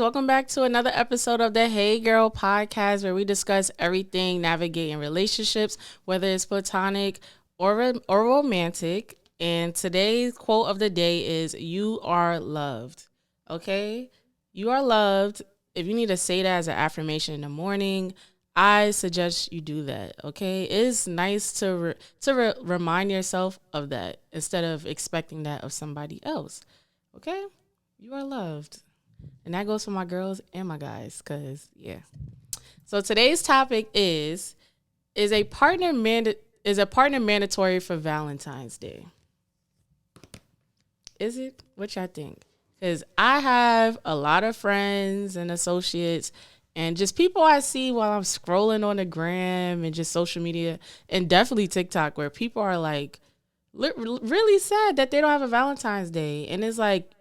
Welcome back to another episode of the Hey Girl podcast where we discuss everything navigating relationships, whether it's platonic or romantic. And today's quote of the day is "You are loved." Okay? You are loved. If you need to say that as an affirmation in the morning, I suggest you do that. Okay? It's nice to remind yourself of that instead of expecting that of somebody else. Okay? You are loved. And that goes for my girls and my guys, because, yeah. So today's topic is a partner mandatory for Valentine's Day? Is it? What y'all think? Because I have a lot of friends and associates and just people I see while I'm scrolling on the gram and just social media and definitely TikTok where people are like really sad that they don't have a Valentine's Day. And it's like,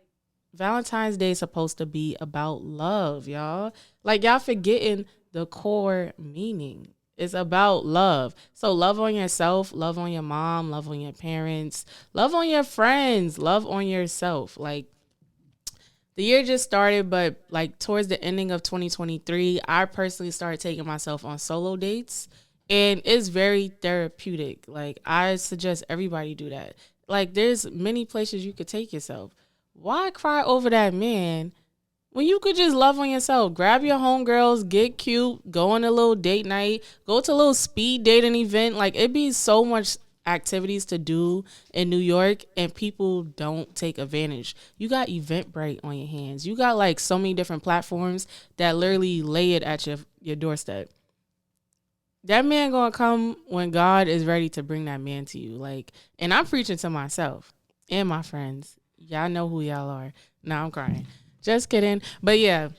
Valentine's Day is supposed to be about love, y'all. Like, y'all forgetting the core meaning. It's about love. So love on yourself, love on your mom, love on your parents, love on your friends, love on yourself. Like, the year just started, but like towards the ending of 2023, I personally started taking myself on solo dates. And it's very therapeutic. Like, I suggest everybody do that. Like, there's many places you could take yourself. Why cry over that man when you could just love on yourself? Grab your homegirls, get cute, go on a little date night, go to a little speed dating event. Like, it'd be so much activities to do in New York and people don't take advantage. You got Eventbrite on your hands. You got like so many different platforms that literally lay it at your doorstep. That man gonna come when God is ready to bring that man to you. Like, and I'm preaching to myself and my friends. Y'all know who y'all are. Now I'm crying. Just kidding. But yeah,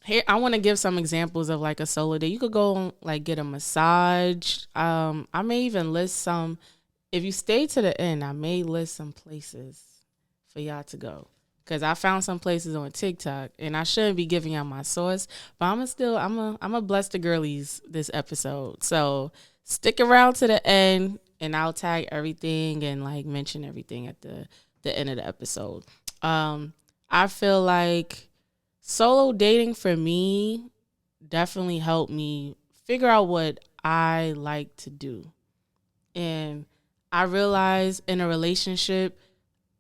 here I want to give some examples of like a solo day. You could go like get a massage. I may even list some. If you stay to the end, I may list some places for y'all to go. Cause I found some places on TikTok, and I shouldn't be giving y'all my source, but I'm a bless the girlies this episode. So stick around to the end, and I'll tag everything and like mention everything at the end of the episode. I feel like solo dating for me definitely helped me figure out what I like to do. And I realized in a relationship,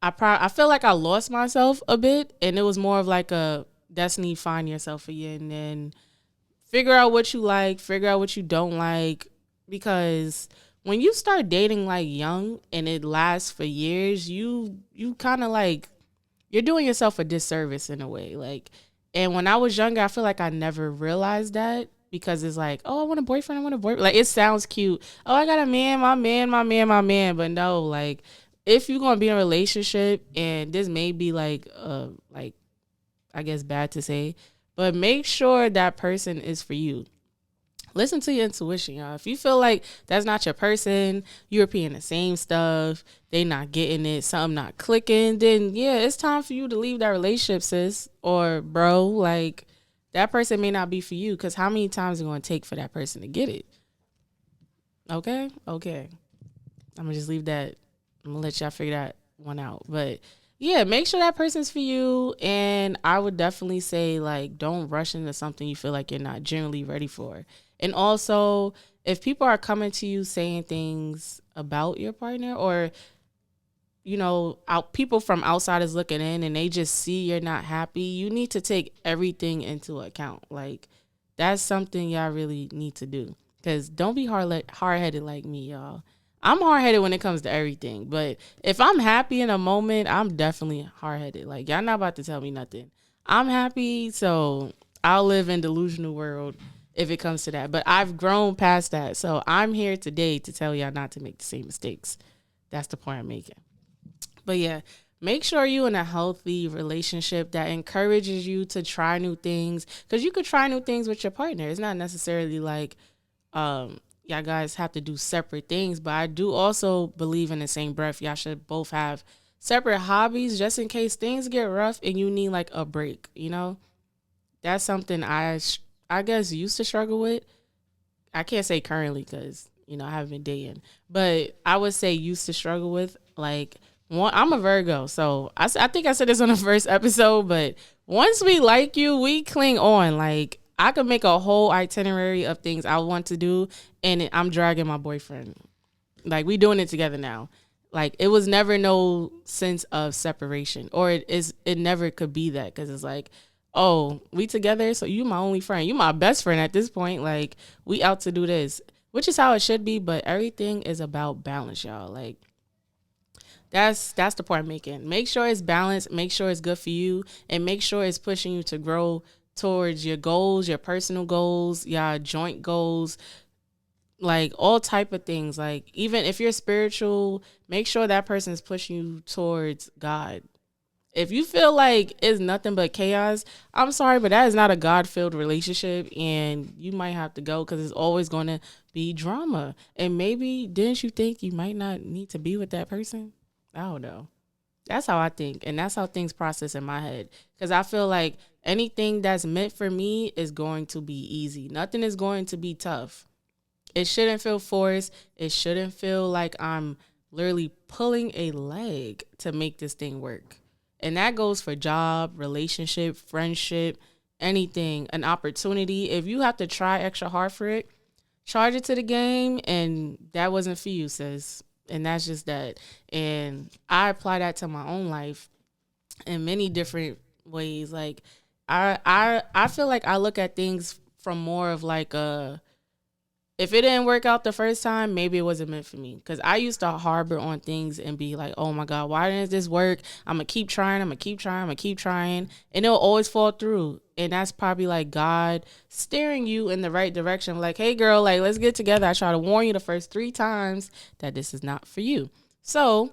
I feel like I lost myself a bit, and it was more of like a destiny find yourself again and then figure out what you like, figure out what you don't like, because when you start dating like young and it lasts for years, you kind of like, you're doing yourself a disservice in a way. Like, and when I was younger, I feel like I never realized that because it's like, oh, I want a boyfriend. Like, it sounds cute. Oh, I got a man, my man. But no, like, if you're going to be in a relationship, and this may be like, I guess bad to say, but make sure that person is for you. Listen to your intuition, y'all. If you feel like that's not your person, you're repeating the same stuff, they not getting it, something not clicking, then yeah, it's time for you to leave that relationship, sis or bro. Like, that person may not be for you, because how many times is it going to take for that person to get it? Okay. I'm going to just leave that. I'm going to let y'all figure that one out. But yeah, make sure that person's for you. And I would definitely say, like, don't rush into something you feel like you're not generally ready for. And also, if people are coming to you saying things about your partner, or, you know, people from outside is looking in and they just see you're not happy, you need to take everything into account. Like, that's something y'all really need to do. Because don't be hard-headed like me, y'all. I'm hard-headed when it comes to everything. But if I'm happy in a moment, I'm definitely hard-headed. Like, y'all not about to tell me nothing. I'm happy, so I'll live in delusional world if it comes to that. But I've grown past that. So I'm here today to tell y'all not to make the same mistakes. That's the point I'm making. But yeah, make sure you're in a healthy relationship that encourages you to try new things. Because you could try new things with your partner. It's not necessarily like y'all guys have to do separate things. But I do also believe in the same breath, y'all should both have separate hobbies just in case things get rough and you need like a break, you know? That's something I guess used to struggle with. I can't say currently because, you know, I haven't been dating. But I would say used to struggle with, like, I'm a Virgo, so I think I said this on the first episode, but once we like you, we cling on. Like, I could make a whole itinerary of things I want to do, and I'm dragging my boyfriend. Like, we doing it together now. Like, it was never no sense of separation, or it never could be that, because it's like, oh, we together, so you my only friend, you my best friend at this point. Like, we out to do this, which is how it should be. But everything is about balance, y'all. Like, that's the point I'm making. Make sure it's balanced, make sure it's good for you, and make sure it's pushing you to grow towards your goals, your personal goals, your joint goals, like all type of things. Like, even if you're spiritual, make sure that person is pushing you towards God. If you feel like it's nothing but chaos, I'm sorry, but that is not a God-filled relationship, and you might have to go, because it's always going to be drama. And maybe, didn't you think you might not need to be with that person? I don't know. That's how I think, and that's how things process in my head. Because I feel like anything that's meant for me is going to be easy. Nothing is going to be tough. It shouldn't feel forced. It shouldn't feel like I'm literally pulling a leg to make this thing work. And that goes for job, relationship, friendship, anything, an opportunity. If you have to try extra hard for it, charge it to the game, and that wasn't for you, sis. And that's just that. And I apply that to my own life in many different ways. Like, I feel like I look at things from more of like a, if it didn't work out the first time, maybe it wasn't meant for me. Because I used to harbor on things and be like, oh my God, why didn't this work? I'm going to keep trying. I'm going to keep trying. I'm going to keep trying. And it'll always fall through. And that's probably like God steering you in the right direction. Like, hey, girl, like, let's get together. I try to warn you the first 3 times that this is not for you. So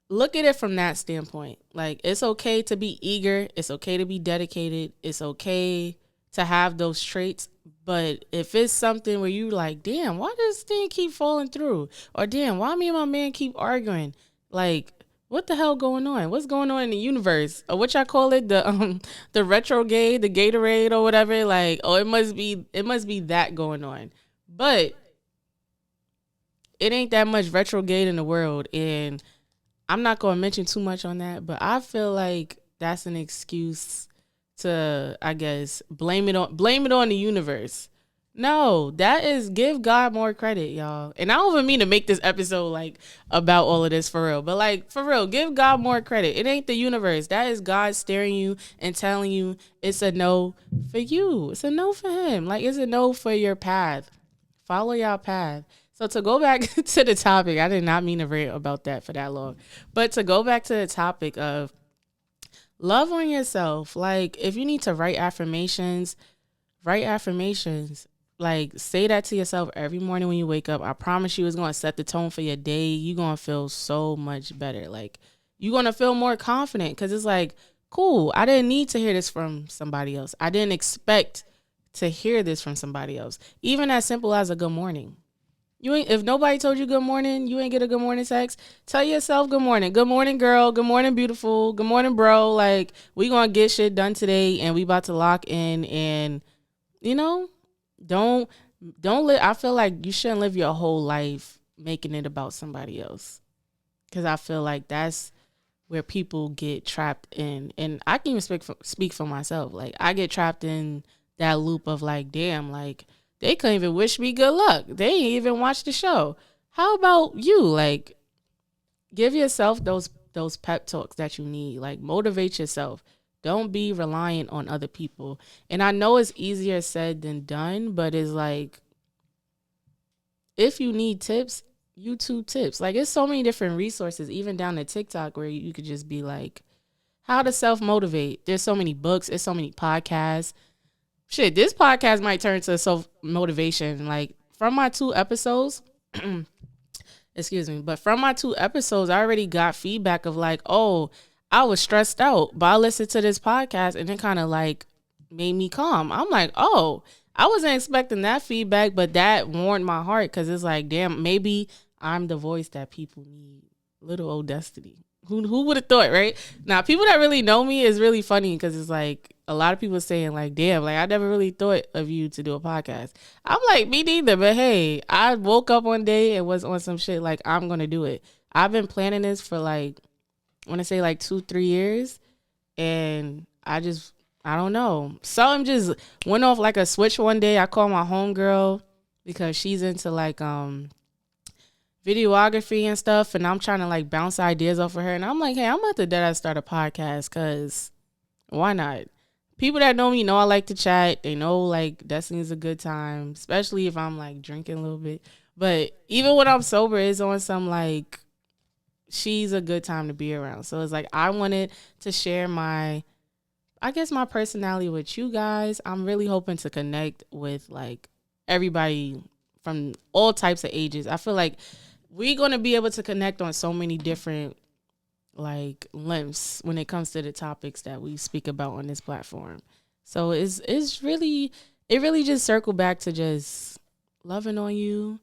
look at it from that standpoint. Like, it's okay to be eager. It's okay to be dedicated. It's okay to have those traits. But if it's something where you like, damn, why does this thing keep falling through? Or damn, why me and my man keep arguing? Like, what the hell going on? What's going on in the universe? Or what y'all call it? The retrograde, the Gatorade or whatever. Like, oh, it must be that going on. But it ain't that much retrograde in the world. And I'm not gonna mention too much on that, but I feel like that's an excuse to, I guess, blame it on the universe. No, that is, give God more credit, y'all. And I don't even mean to make this episode like about all of this for real, but like, for real, give God more credit. It ain't the universe. That is God staring you and telling you it's a no for you. It's a no for him. Like, it's a no for your path. Follow your path. So to go back to the topic, I did not mean to rant about that for that long, but to go back to the topic of love on yourself. Like, if you need to write affirmations, write affirmations. Like, say that to yourself every morning when you wake up. I promise you, it's going to set the tone for your day. You're going to feel so much better. Like, you're going to feel more confident, because it's like, cool, I didn't need to hear this from somebody else. I didn't expect to hear this from somebody else. Even as simple as a good morning. If nobody told you good morning, you ain't get a good morning text, tell yourself good morning. Good morning, girl. Good morning, beautiful. Good morning, bro. Like, we gonna get shit done today, and we about to lock in. And you know, don't live. I feel like you shouldn't live your whole life making it about somebody else, because I feel like that's where people get trapped in. And I can even speak for myself. Like, I get trapped in that loop of like, damn, like, they couldn't even wish me good luck. They ain't even watch the show. How about you? Like, give yourself those pep talks that you need. Like, motivate yourself. Don't be reliant on other people. And I know it's easier said than done, but it's like, if you need tips, YouTube tips. Like, it's so many different resources, even down to TikTok, where you could just be like, how to self-motivate. There's so many books. There's so many podcasts. Shit, this podcast might turn to self-motivation. Like, from my 2 episodes, excuse me, but from my 2 episodes, I already got feedback of like, oh, I was stressed out, but I listened to this podcast and it kind of like made me calm. I'm like, oh, I wasn't expecting that feedback, but that warmed my heart, because it's like, damn, maybe I'm the voice that people need. Little old Destiny. Who would have thought, right? Now, people that really know me is really funny, because it's like, a lot of people saying like, damn, like, I never really thought of you to do a podcast. I'm like, me neither. But hey, I woke up one day and was on some shit like, I'm going to do it. I've been planning this for like, I want to say like 2-3 years, and I don't know. Something just went off like a switch one day. I called my homegirl because she's into like videography and stuff, and I'm trying to like bounce ideas off of her. And I'm like, hey, I'm about to dead start a podcast, because why not? People that know me know I like to chat. They know like Destiny's a good time, especially if I'm like drinking a little bit. But even when I'm sober, it's on some like, she's a good time to be around. So it's like I wanted to share my, I guess, my personality with you guys. I'm really hoping to connect with like everybody from all types of ages. I feel like we're going to be able to connect on so many different like lengths when it comes to the topics that we speak about on this platform. So it's really, it really just circled back to just loving on you,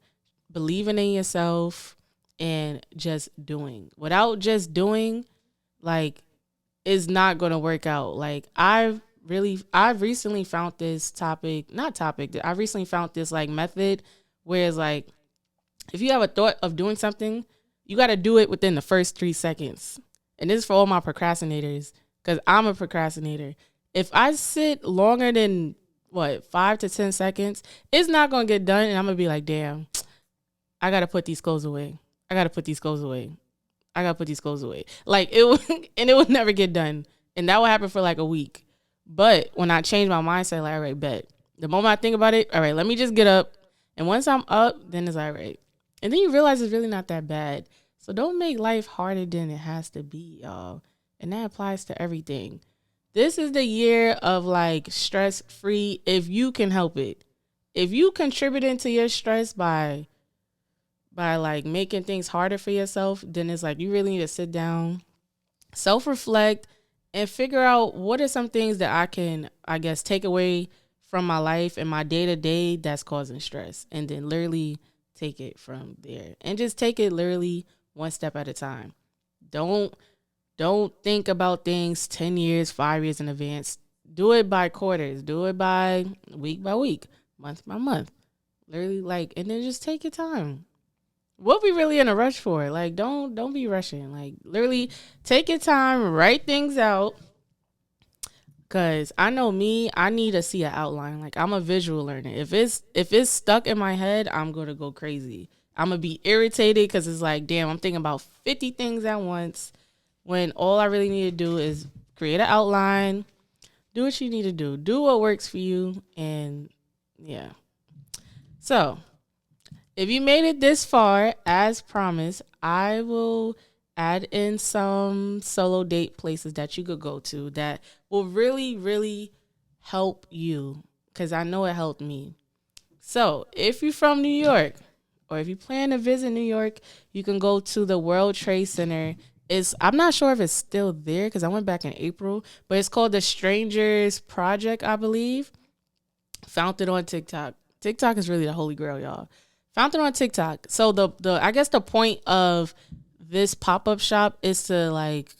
believing in yourself, and just doing. Without just doing, like, is not going to work out. Like I've recently found this I recently found this like method where it's like, if you have a thought of doing something, you got to do it within the first 3 seconds. And this is for all my procrastinators, because I'm a procrastinator. If I sit longer than 5 to 10 seconds, it's not going to get done. And I'm going to be like, damn, I got to put these clothes away. I got to put these clothes away. I got to put these clothes away. Like it would, and it would never get done. And that would happen for like a week. But when I change my mindset, like, all right, bet. The moment I think about it, all right, let me just get up. And once I'm up, then it's all right. And then you realize it's really not that bad. So don't make life harder than it has to be, y'all. And that applies to everything. This is the year of like stress free if you can help it. If you contributing to your stress by like making things harder for yourself, then it's like you really need to sit down, self-reflect, and figure out what are some things that I can, I guess, take away from my life and my day-to-day that's causing stress. And then literally take it from there. And just take it literally one step at a time. Don't think about things 10 years, 5 years in advance. Do it by quarters. Do it by week, month by month. Literally, like, and then just take your time. What we really in a rush for? Like, don't be rushing. Like, literally take your time, write things out. Cause I know me, I need to see an outline. Like, I'm a visual learner. If it's stuck in my head, I'm gonna go crazy. I'm gonna be irritated because it's like, damn, I'm thinking about 50 things at once. When all I really need to do is create an outline, do what you need to do. Do what works for you, and yeah. So, if you made it this far, as promised, I will add in some solo date places that you could go to that will really, really help you, because I know it helped me. So, if you're from New York, or if you plan to visit New York, you can go to the World Trade Center. I'm not sure if it's still there because I went back in April, but it's called the Strangers Project, I believe. Found it on TikTok. TikTok is really the holy grail, y'all. Found it on TikTok. So the I guess the point of this pop-up shop is to like,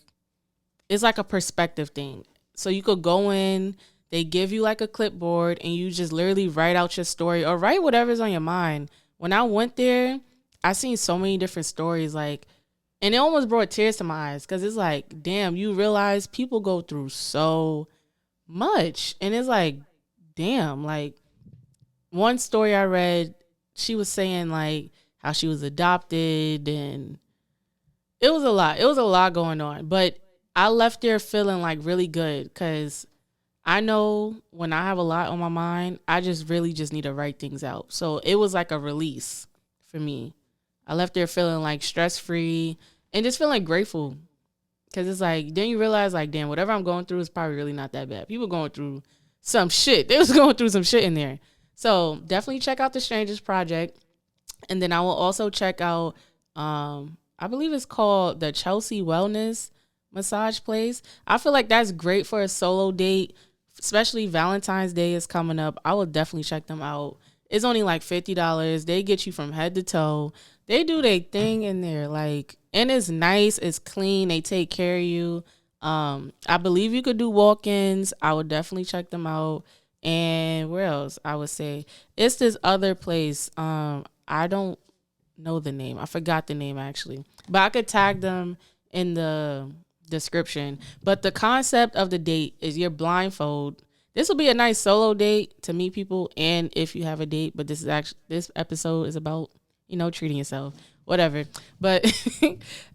it's like a perspective thing. So you could go in, they give you like a clipboard, and you just literally write out your story or write whatever's on your mind. When I went there, I seen so many different stories, like, and it almost brought tears to my eyes because it's like, damn, you realize people go through so much. And it's like, damn, like, one story I read, she was saying like how she was adopted, and it was a lot. It was a lot going on. But I left there feeling like really good because I know when I have a lot on my mind, I just really just need to write things out. So it was like a release for me. I left there feeling like stress-free and just feeling grateful, because it's like, then you realize like, damn, whatever I'm going through is probably really not that bad. People going through some shit. They was going through some shit in there. So definitely check out the Strangers Project. And then I will also check out, I believe it's called the Chelsea Wellness Massage Place. I feel like that's great for a solo date, especially Valentine's Day is coming up. I will definitely check them out. It's only like $50. They get you from head to toe. They do their thing in there, like, and it's nice, it's clean, they take care of you. I believe you could do walk-ins. I would definitely check them out. And where else? I would say it's this other place. I don't know the name. I forgot the name actually, but I could tag them in the description. But the concept of the date is you're blindfold. This will be a nice solo date to meet people, and if you have a date. But this episode is about treating yourself, whatever. But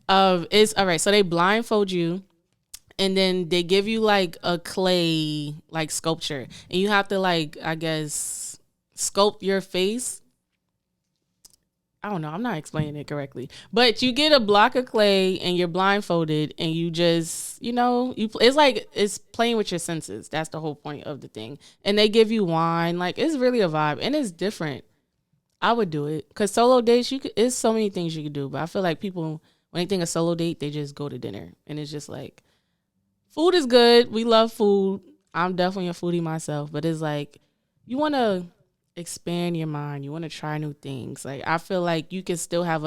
it's all right. So they blindfold you, and then they give you like a clay like sculpture, and you have to like I guess sculpt your face. I don't know. I'm not explaining it correctly, but you get a block of clay and you're blindfolded, and you just, it's like it's playing with your senses. That's the whole point of the thing. And they give you wine. Like, it's really a vibe, and it's different. I would do it because solo dates, it's so many things you could do. But I feel like people, when they think of solo date, they just go to dinner, and it's just like, food is good. We love food. I'm definitely a foodie myself, but it's like you want to expand your mind. You want to try new things. Like, I feel like you can still have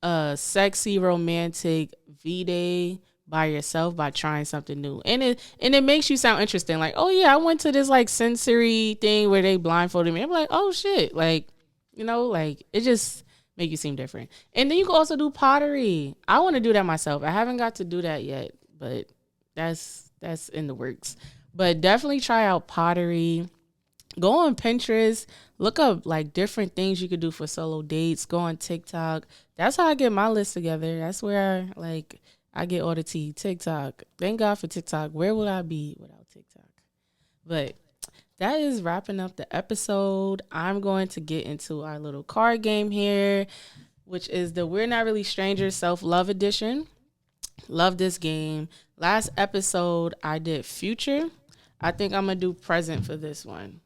a sexy romantic V-Day by yourself by trying something new. And it makes you sound interesting. Like, oh yeah, I went to this like sensory thing where they blindfolded me. I'm like, oh shit. Like, like it just make you seem different. And then you can also do pottery. I want to do that myself. I haven't got to do that yet, but that's in the works. But definitely try out pottery. Go on Pinterest, look up like different things you could do for solo dates. Go on TikTok. That's how I get my list together. That's where I get all the tea. TikTok. Thank God for TikTok. Where would I be without TikTok? But that is wrapping up the episode. I'm going to get into our little card game here, which is the We're Not Really Strangers Self-Love Edition. Love this game. Last episode, I did future. I think I'm going to do present for this one.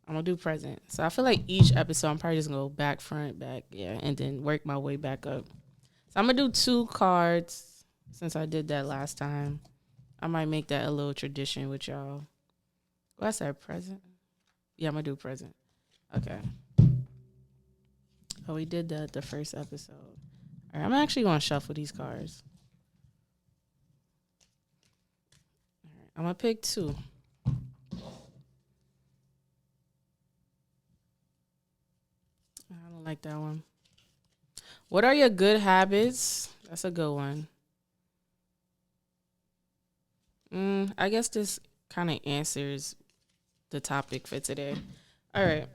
I'm going to do present. So I feel like each episode, I'm probably just going to go back, front, back, and then work my way back up. So I'm going to do 2 cards since I did that last time. I might make that a little tradition with y'all. What I said, present? Yeah, I'm going to do present. Okay. Oh, we did that the first episode. All right, I'm actually going to shuffle these cards. All right, I'm going to pick 2. I don't like that one. What are your good habits? That's a good one. I guess this kind of answers the topic for today. All right.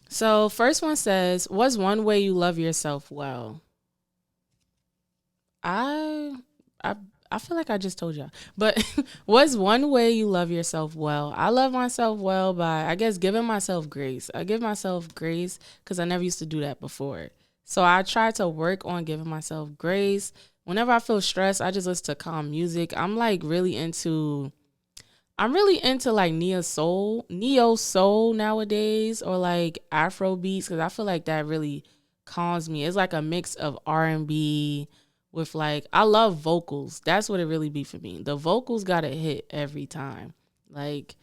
So first one says, what's one way you love yourself well? I feel like I just told y'all. But what's one way you love yourself well? I love myself well by, I guess, giving myself grace. I give myself grace because I never used to do that before. So I try to work on giving myself grace. Whenever I feel stressed, I just listen to calm music. I'm really into like neo soul nowadays, or like Afro beats, because I feel like that really calms me. It's like a mix of R&B with like, I love vocals. That's what it really be for me. The vocals got to hit every time. Like,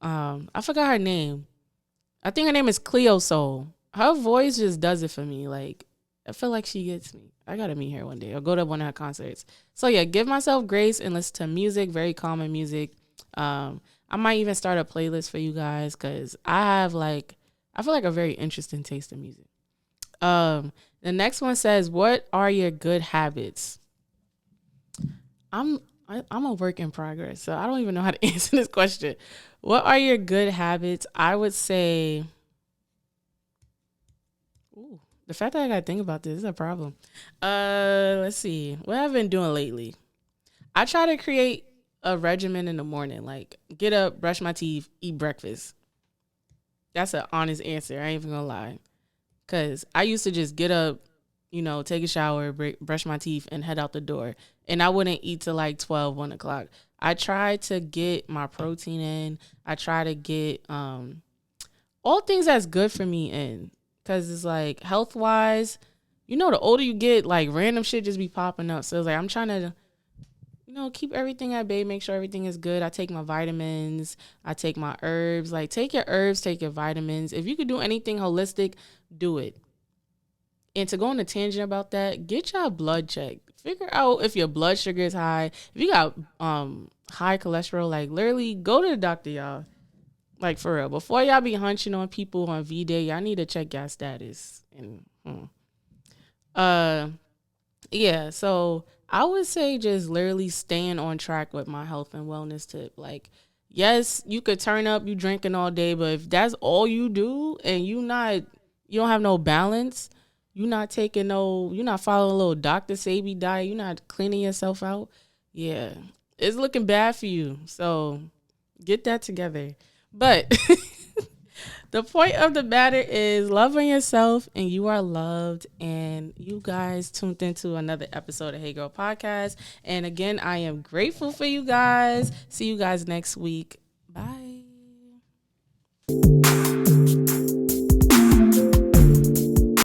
I forgot her name. I think her name is Cleo Soul. Her voice just does it for me. Like, I feel like she gets me. I got to meet her one day or go to one of her concerts. So yeah, give myself grace and listen to music, very calming music. I might even start a playlist for you guys because I feel like a very interesting taste in music. The next one says, what are your good habits? I'm a work in progress, so I don't even know how to answer this question. What are your good habits? I would say, the fact that I gotta think about this is a problem. Let's see. What have I been doing lately? I try to create a regimen in the morning, like get up, brush my teeth, eat breakfast. That's an honest answer. I ain't even gonna lie. Because I used to just get up, take a shower, brush my teeth, and head out the door. And I wouldn't eat till like 12, 1 o'clock. I try to get my protein in. I try to get all things that's good for me in. Because it's like health-wise, the older you get, like random shit just be popping up. So it's like I'm trying to, keep everything at bay, make sure everything is good. I take my vitamins. I take my herbs. Like, take your herbs, take your vitamins. If you could do anything holistic, do it. And to go on a tangent about that, get your blood checked. Figure out if your blood sugar is high. If you got high cholesterol, like literally go to the doctor, y'all. Like, for real. Before y'all be hunching on people on V-Day, y'all need to check y'all status. And yeah, so I would say just literally staying on track with my health and wellness tip. Like, yes, you could turn up, you drinking all day, but if that's all you do and you don't have no balance, you're not following a little Dr. Sabi diet, you're not cleaning yourself out, yeah, it's looking bad for you. So get that together. But the point of the matter is love on yourself and you are loved. And you guys tuned into another episode of Hey Girl Podcast. And again, I am grateful for you guys. See you guys next week. Bye.